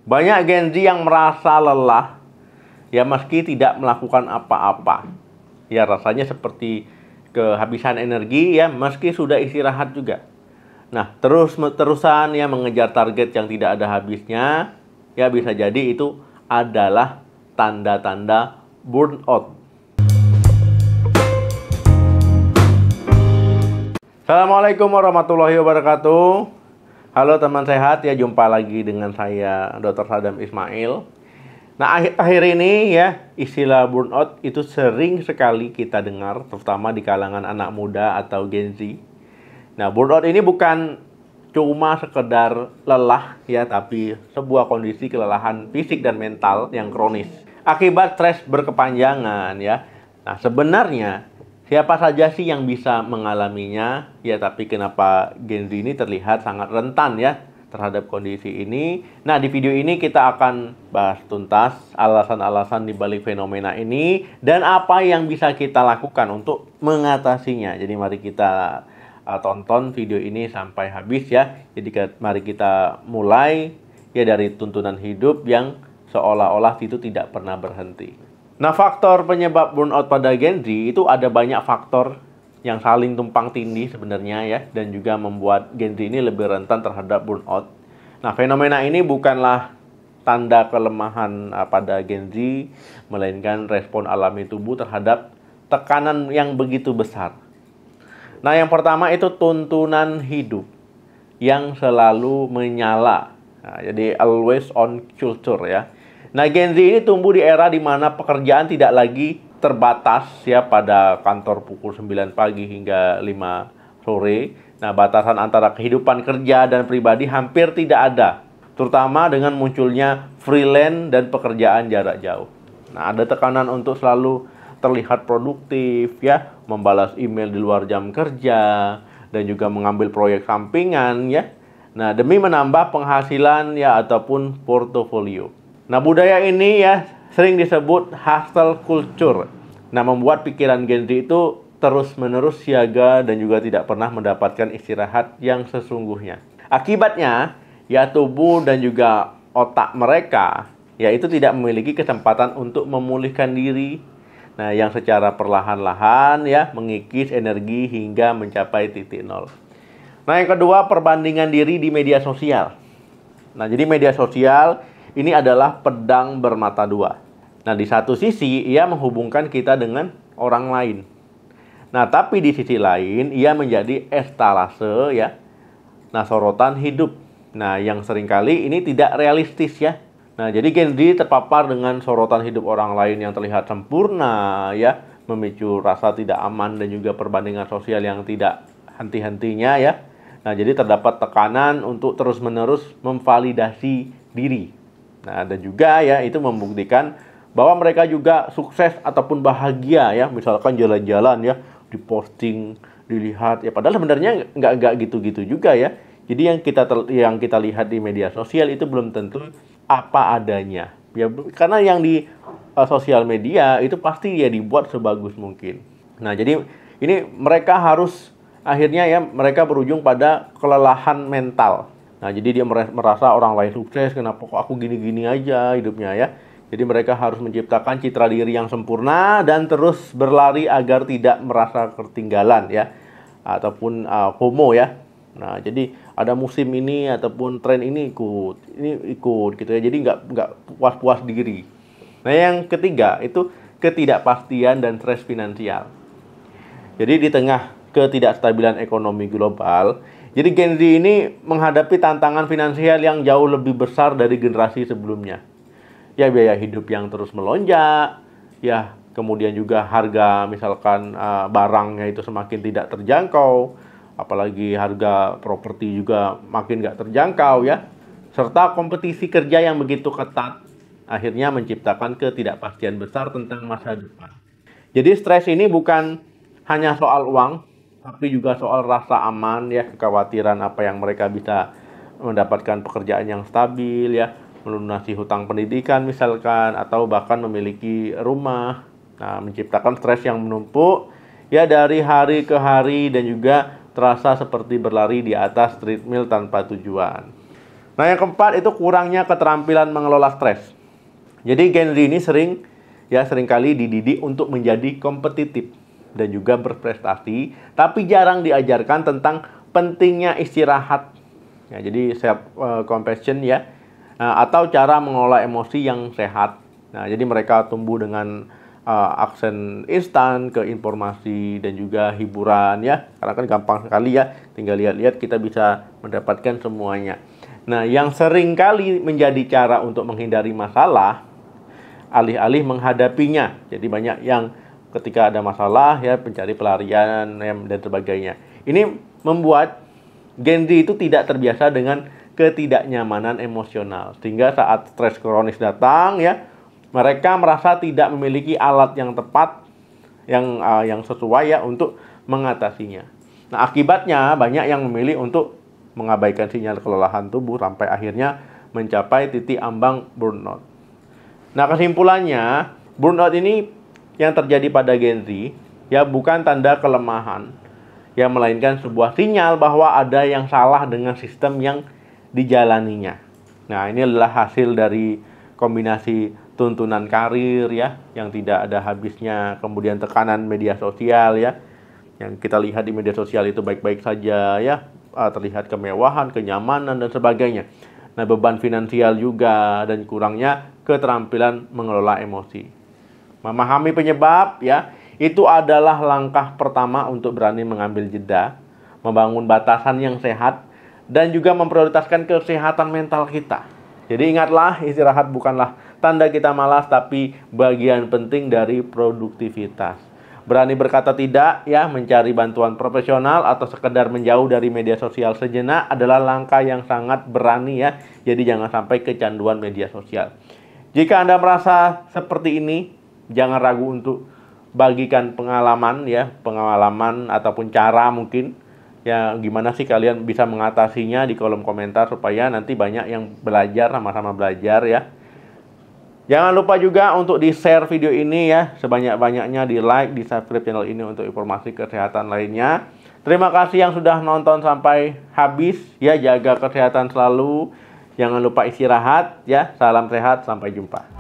Banyak Gen Z yang merasa lelah ya meski tidak melakukan apa-apa. Ya rasanya seperti kehabisan energi ya meski sudah istirahat juga. Nah, terus-terusan ya mengejar target yang tidak ada habisnya, ya bisa jadi itu adalah tanda-tanda burnout. Assalamualaikum warahmatullahi wabarakatuh. Halo teman sehat, ya jumpa lagi dengan saya Dr. Sadam Ismail. Nah, akhir-akhir ini ya istilah burnout itu sering sekali kita dengar, terutama di kalangan anak muda atau Gen Z. Nah, burnout ini bukan cuma sekedar lelah ya, tapi sebuah kondisi kelelahan fisik dan mental yang kronis akibat stres berkepanjangan ya. Nah, sebenarnya siapa saja sih yang bisa mengalaminya ya, tapi kenapa Gen Z ini terlihat sangat rentan ya terhadap kondisi ini. Nah, di video ini kita akan bahas tuntas alasan-alasan di balik fenomena ini dan apa yang bisa kita lakukan untuk mengatasinya. Jadi mari kita tonton video ini sampai habis ya. Jadi mari kita mulai ya dari tuntunan hidup yang seolah-olah itu tidak pernah berhenti. Nah, faktor penyebab burnout pada Gen Z itu ada banyak faktor yang saling tumpang tindih sebenarnya ya, dan juga membuat Gen Z ini lebih rentan terhadap burnout. Nah, fenomena ini bukanlah tanda kelemahan pada Gen Z, melainkan respon alami tubuh terhadap tekanan yang begitu besar. Nah, yang pertama itu tuntunan hidup yang selalu menyala. Nah, jadi always on culture ya. Nah, Gen Z ini tumbuh di era di mana pekerjaan tidak lagi terbatas ya pada kantor pukul 9 pagi hingga 5 sore. Nah, batasan antara kehidupan kerja dan pribadi hampir tidak ada, terutama dengan munculnya freelance dan pekerjaan jarak jauh. Nah, ada tekanan untuk selalu terlihat produktif ya, membalas email di luar jam kerja dan juga mengambil proyek sampingan ya. Nah, demi menambah penghasilan ya ataupun portofolio. Nah, budaya ini ya sering disebut hustle culture. Nah, membuat pikiran Gen Z itu terus-menerus siaga dan juga tidak pernah mendapatkan istirahat yang sesungguhnya. Akibatnya, ya tubuh dan juga otak mereka ya itu tidak memiliki kesempatan untuk memulihkan diri. Nah, yang secara perlahan-lahan ya mengikis energi hingga mencapai titik nol. Nah, yang kedua, perbandingan diri di media sosial. Nah, jadi media sosial ini adalah pedang bermata dua. Nah, di satu sisi ia menghubungkan kita dengan orang lain. Nah, tapi di sisi lain ia menjadi etalase ya. Nah, sorotan hidup. Nah, yang seringkali ini tidak realistis ya. Nah, jadi Gen Z terpapar dengan sorotan hidup orang lain yang terlihat sempurna ya, memicu rasa tidak aman dan juga perbandingan sosial yang tidak henti-hentinya ya. Nah, jadi terdapat tekanan untuk terus-menerus memvalidasi diri. Nah, dan juga ya itu membuktikan bahwa mereka juga sukses ataupun bahagia ya, misalkan jalan-jalan ya, diposting, dilihat ya, padahal sebenarnya nggak gitu-gitu juga ya. Jadi yang kita lihat di media sosial itu belum tentu apa adanya ya, karena yang di sosial media itu pasti ya dibuat sebagus mungkin. Nah, jadi ini mereka harus akhirnya ya mereka berujung pada kelelahan mental. Nah, jadi dia merasa orang lain sukses, kenapa kok aku gini-gini aja hidupnya ya. Jadi mereka harus menciptakan citra diri yang sempurna dan terus berlari agar tidak merasa ketinggalan ya, ataupun FOMO ya. Nah, jadi ada musim ini ataupun tren ini ikut gitu ya. Jadi nggak puas-puas diri. Nah, yang ketiga itu ketidakpastian dan stres finansial. Jadi di tengah ketidakstabilan ekonomi global, jadi Gen Z ini menghadapi tantangan finansial yang jauh lebih besar dari generasi sebelumnya. Ya, biaya hidup yang terus melonjak, ya kemudian juga harga misalkan barangnya itu semakin tidak terjangkau, apalagi harga properti juga makin nggak terjangkau ya, serta kompetisi kerja yang begitu ketat, akhirnya menciptakan ketidakpastian besar tentang masa depan. Jadi stres ini bukan hanya soal uang, tapi juga soal rasa aman ya, kekhawatiran apa yang mereka bisa mendapatkan pekerjaan yang stabil ya, melunasi hutang pendidikan misalkan, atau bahkan memiliki rumah. Nah, menciptakan stres yang menumpuk ya dari hari ke hari dan juga terasa seperti berlari di atas treadmill tanpa tujuan. Nah, yang keempat itu kurangnya keterampilan mengelola stres. Jadi Gen Z ini seringkali dididik untuk menjadi kompetitif dan juga berprestasi, tapi jarang diajarkan tentang pentingnya istirahat. Ya, jadi self compassion ya, atau cara mengelola emosi yang sehat. Nah, jadi mereka tumbuh dengan aksen instan ke informasi dan juga hiburan ya, karena kan gampang sekali ya, tinggal lihat-lihat kita bisa mendapatkan semuanya. Nah, yang sering kali menjadi cara untuk menghindari masalah, alih-alih menghadapinya. Jadi banyak yang ketika ada masalah ya mencari pelarian dan sebagainya. Ini membuat Gen Z itu tidak terbiasa dengan ketidaknyamanan emosional, sehingga saat stres kronis datang ya, mereka merasa tidak memiliki alat yang tepat yang sesuai ya untuk mengatasinya. Nah, akibatnya banyak yang memilih untuk mengabaikan sinyal kelelahan tubuh sampai akhirnya mencapai titik ambang burnout. Nah, kesimpulannya, burnout ini yang terjadi pada Gen Z ya bukan tanda kelemahan, ya melainkan sebuah sinyal bahwa ada yang salah dengan sistem yang dijalaninya. Nah, ini adalah hasil dari kombinasi tuntunan karir ya yang tidak ada habisnya, kemudian tekanan media sosial ya, yang kita lihat di media sosial itu baik-baik saja ya, terlihat kemewahan, kenyamanan dan sebagainya. Nah, beban finansial juga dan kurangnya keterampilan mengelola emosi. Memahami penyebab ya, itu adalah langkah pertama untuk berani mengambil jeda, membangun batasan yang sehat dan juga memprioritaskan kesehatan mental kita. Jadi ingatlah, istirahat bukanlah tanda kita malas, tapi bagian penting dari produktivitas. Berani berkata tidak ya, mencari bantuan profesional atau sekedar menjauh dari media sosial sejenak adalah langkah yang sangat berani ya. Jadi jangan sampai kecanduan media sosial. Jika Anda merasa seperti ini, jangan ragu untuk bagikan pengalaman ataupun cara mungkin ya, gimana sih kalian bisa mengatasinya di kolom komentar supaya nanti banyak yang belajar, sama-sama belajar ya. Jangan lupa juga untuk di-share video ini ya, sebanyak-banyaknya, di-like, di-subscribe channel ini untuk informasi kesehatan lainnya. Terima kasih yang sudah nonton sampai habis ya, jaga kesehatan selalu. Jangan lupa istirahat ya. Salam sehat, sampai jumpa.